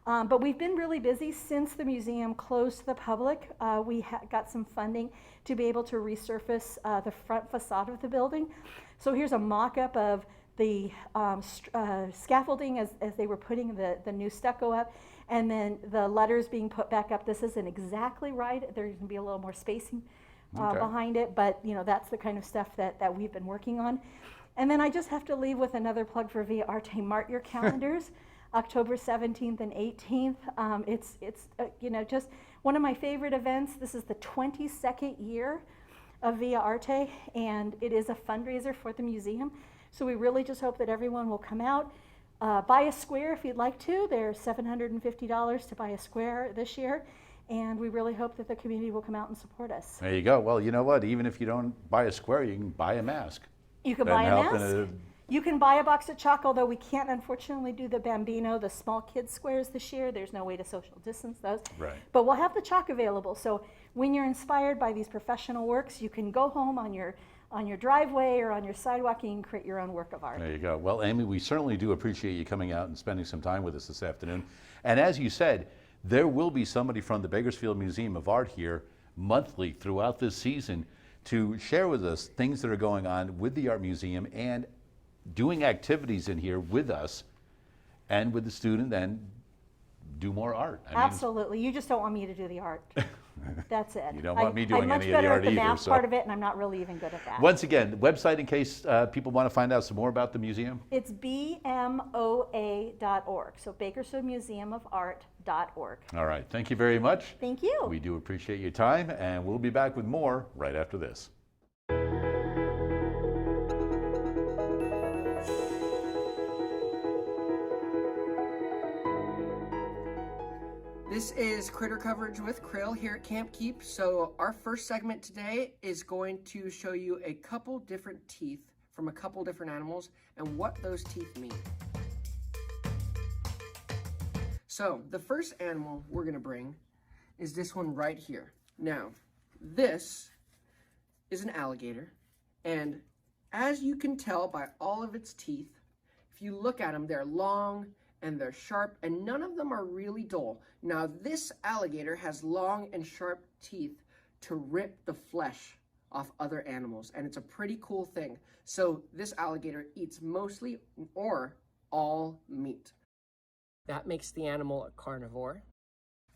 But we've been really busy since the museum closed to the public. We got some funding to be able to resurface the front facade of the building. So here's a mock-up of the scaffolding as they were putting the new stucco up, and then the letters being put back up. This isn't exactly right. There's going to be a little more spacing Okay. behind it, but that's the kind of stuff that we've been working on. And then I just have to leave with another plug for Via Arte. Mark your calendars. October 17th and 18th. It's just one of my favorite events. This is the 22nd year of Via Arte, and it is a fundraiser for the museum. So we really just hope that everyone will come out, buy a square if you'd like to. They're $750 to buy a square this year, and we really hope that the community will come out and support us. There you go. Well, you know what? Even if you don't buy a square, you can buy a mask. You can And buy a help in mask. You can buy a box of chalk, although we can't unfortunately do the Bambino, the small kids squares this year. There's no way to social distance those. Right. But we'll have the chalk available. So when you're inspired by these professional works, you can go home on your driveway or on your sidewalk and you can create your own work of art. There you go. Well, Amy, we certainly do appreciate you coming out and spending some time with us this afternoon. And as you said, there will be somebody from the Bakersfield Museum of Art here monthly throughout this season to share with us things that are going on with the Art Museum and doing activities in here with us and with the student and do more art. I mean, Absolutely. You just don't want me to do the art. That's it. You don't want me doing I'm much any of the better art at the either, math so. part of it, and I'm not really even good at that. Once again, the website in case people want to find out some more about the museum. It's bmoa.org, so Bakersfield Museum of Art.org. All right, thank you very much. Thank you. We do appreciate your time, and we'll be back with more right after this. This is Critter Coverage with Krill here at Camp Keep. So our first segment today is going to show you a couple different teeth from a couple different animals and what those teeth mean. So the first animal we're going to bring is this one right here. Now, this is an alligator, and as you can tell by all of its teeth, if you look at them, they're long and they're sharp, and none of them are really dull. Now, this alligator has long and sharp teeth to rip the flesh off other animals, and it's a pretty cool thing. So this alligator eats mostly or all meat. That makes the animal a carnivore.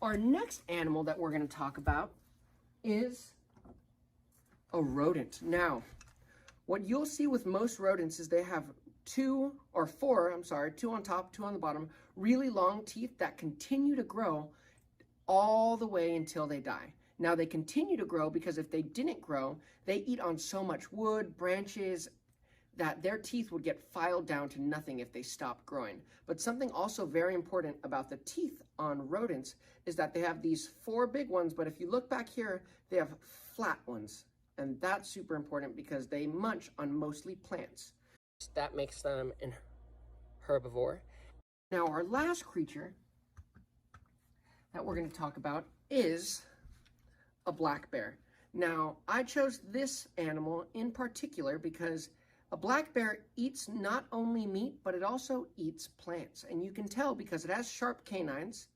Our next animal that we're going to talk about is a rodent. Now, what you'll see with most rodents is they have two on top, two on the bottom, really long teeth that continue to grow all the way until they die. Now they continue to grow because if they didn't grow, they eat on so much wood, branches, that their teeth would get filed down to nothing if they stopped growing. But something also very important about the teeth on rodents is that they have these four big ones, but if you look back here, they have flat ones. And that's super important because they munch on mostly plants. That makes them an herbivore. Now our last creature that we're going to talk about is a black bear. Now I chose this animal in particular because a black bear eats not only meat, but it also eats plants. And you can tell because it has sharp canines,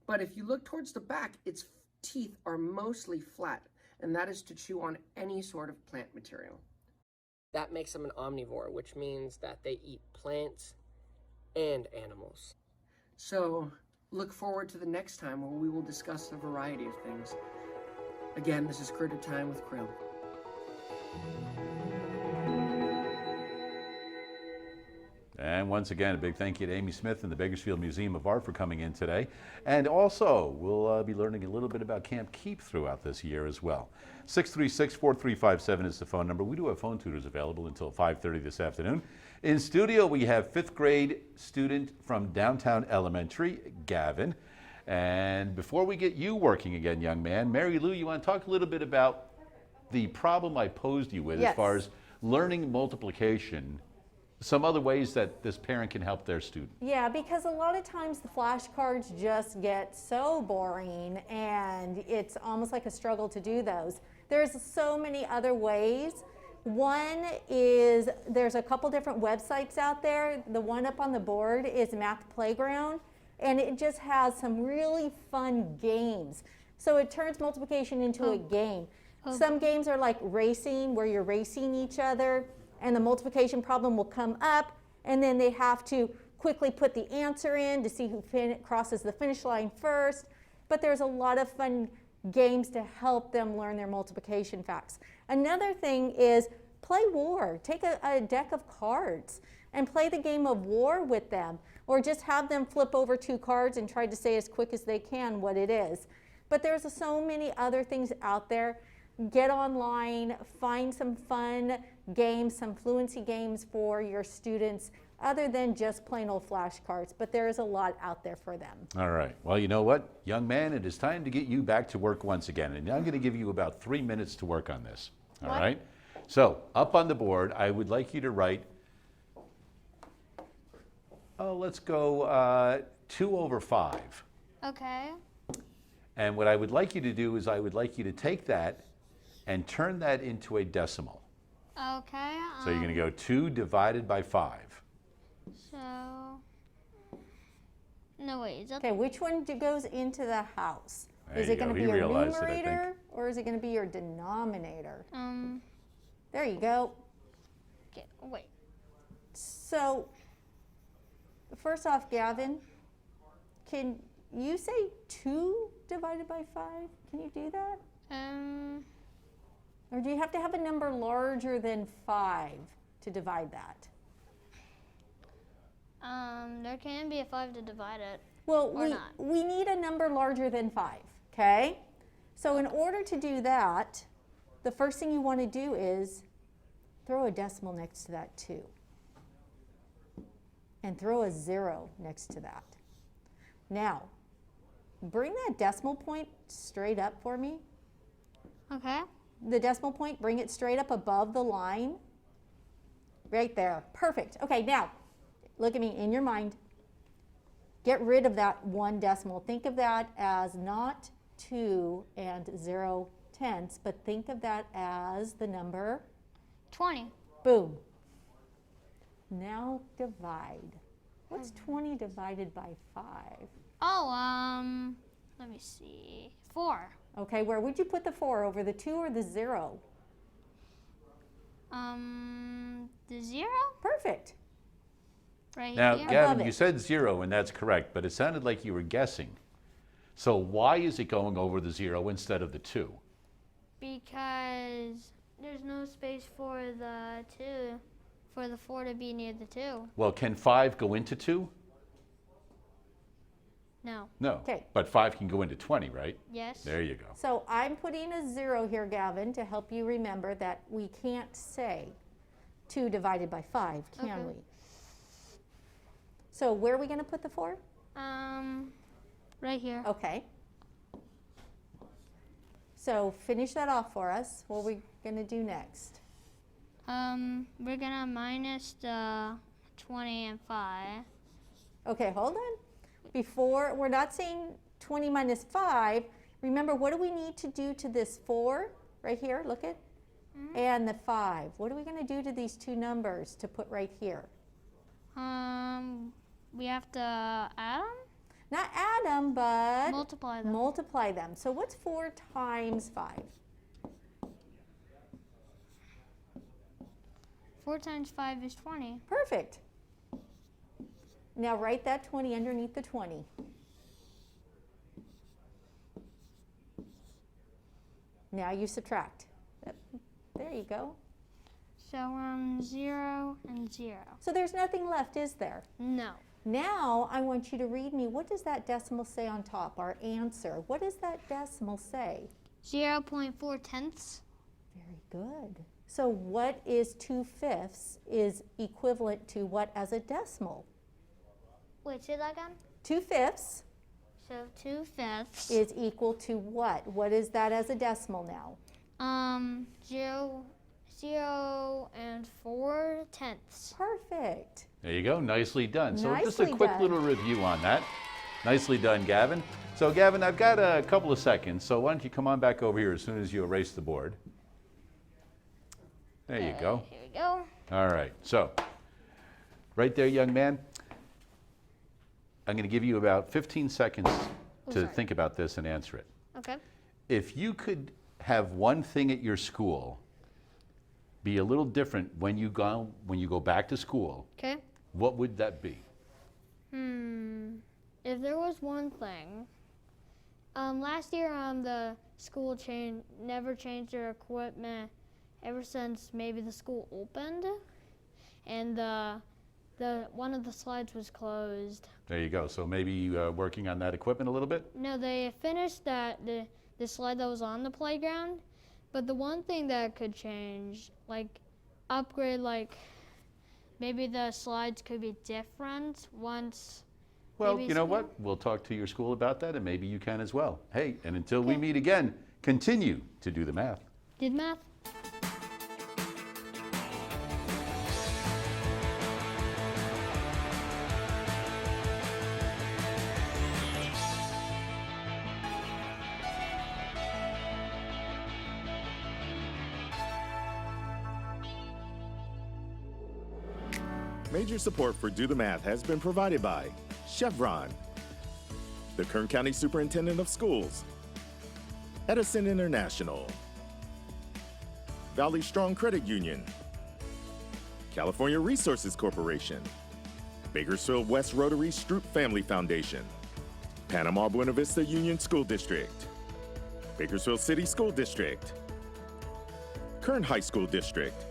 but if you look towards the back, its teeth are mostly flat, and that is to chew on any sort of plant material. That makes them an omnivore, which means that they eat plants and animals. So look forward to the next time when we will discuss a variety of things. Again, this is Critter Time with Krill. And once again, a big thank you to Amy Smith and the Bakersfield Museum of Art for coming in today. And also, we'll be learning a little bit about Camp Keep throughout this year as well. 636-4357 is the phone number. We do have phone tutors available until 5:30 this afternoon. In studio, we have 5th grade student from Downtown Elementary, Gavin. And before we get you working again, young man, Mary Lou, you want to talk a little bit about the problem I posed you with Yes. as far as learning multiplication, some other ways that this parent can help their student. Yeah, because a lot of times the flashcards just get so boring and it's almost like a struggle to do those. There's so many other ways. One is there's a couple different websites out there. The one up on the board is Math Playground, and it just has some really fun games. So it turns multiplication into a game. Some games are like racing, where you're racing each other, and the multiplication problem will come up, and then they have to quickly put the answer in to see who crosses the finish line first. But there's a lot of fun games to help them learn their multiplication facts. Another thing is play war. Take a deck of cards and play the game of war with them, or just have them flip over 2 cards and try to say as quick as they can what it is. But there's so many other things out there. Get online, find some fun games, some fluency games for your students other than just plain old flashcards, but there is a lot out there for them. All right. Well, you know what, young man, it is time to get you back to work once again. And I'm going to give you about 3 minutes to work on this. All right? So up on the board, I would like you to write, let's go 2 over 5. Okay. And what I would like you to do is I would like you to take that and turn that into a decimal. Okay. So you're going to go 2 divided by 5. So, no wait, is that Okay, which one goes into the house? There Is you it going go. to He be your realized it, I think. numerator, or is it going to be your denominator? There you go. okay, wait. So, first off, Gavin, can you say 2 divided by 5? Can you do that? Or do you have to have a number larger than 5 to divide that? There can be a 5 to divide it. Well, Or not. we need a number larger than 5, okay? So in order to do that, the first thing you want to do is throw a decimal next to that 2. And throw a 0 next to that. Now, bring that decimal point straight up for me. Okay. The decimal point, bring it straight up above the line. Right there. Perfect. Okay, now, look at me in your mind. Get rid of that 1 decimal. Think of that as not 2 and 0/10, but think of that as the number 20. Boom. Now divide. What's 20 divided by 5? Oh, let me see. 4. Okay, where would you put the 4? Over the 2 or the 0? The 0? Perfect. Right Now, here. Gavin, Above you it. said 0, and that's correct, but it sounded like you were guessing. So why is it going over the 0 instead of the 2? Because there's no space for the 2, for the 4 to be near the 2. Well, can 5 go into 2? No. No. Okay. But 5 can go into 20, right? Yes. There you go. So I'm putting a 0 here, Gavin, to help you remember that we can't say 2 divided by 5, can Okay. we? So where are we going to put the 4? Right here. Okay. So finish that off for us. What are we going to do next? We're gonna minus the 20 and 5. Okay, hold on. Before, we're not saying 20 minus 5. Remember, what do we need to do to this 4? Right here, look at. And the 5. What are we going to do to these 2 numbers to put right here? We have to add them? Not add them, but Multiply them. multiply them. So what's 4 times 5? 4 times 5 is 20. Perfect. Now write that 20 underneath the 20. Now you subtract. There you go. So 0 and 0. So there's nothing left, is there? No. Now I want you to read me, what does that decimal say on top, our answer? What does that decimal say? 0.4 tenths. Very good. So what is 2/5 is equivalent to what as a decimal? Wait, say that again? 2/5 So 2/5. is equal to what? What is that as a decimal now? 0 and 4 tenths. Perfect. There you go. Nicely done. So just a Nicely quick done. little review on that. Nicely done, Gavin. So Gavin, I've got a couple of seconds, so why don't you come on back over here as soon as you erase the board. There you go. Here we go. All right. So right there, young man, I'm going to give you about 15 seconds to sorry. think about this and answer it. Okay. If you could have one thing at your school be a little different when you go back to school, Okay. what would that be? If there was one thing, last year the school never changed their equipment ever since maybe the school opened, and the one of the slides was closed. There you go. So maybe working on that equipment a little bit? No, they finished the slide that was on the playground, but the one thing that could change, like upgrade, like maybe the slides could be different once. Well, maybe you know school- what? We'll talk to your school about that, and maybe you can as well. Hey, and until we meet again, continue to do the math. Did math? Major support for Do the Math has been provided by Chevron, the Kern County Superintendent of Schools, Edison International, Valley Strong Credit Union, California Resources Corporation, Bakersfield West Rotary Stroop Family Foundation, Panama-Buena Vista Union School District, Bakersfield City School District, Kern High School District,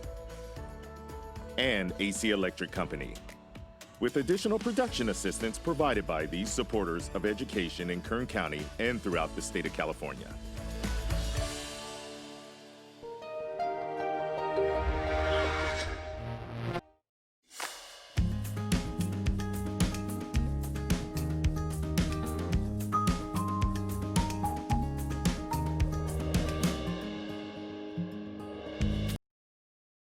and AC Electric Company, with additional production assistance provided by these supporters of education in Kern County and throughout the state of California.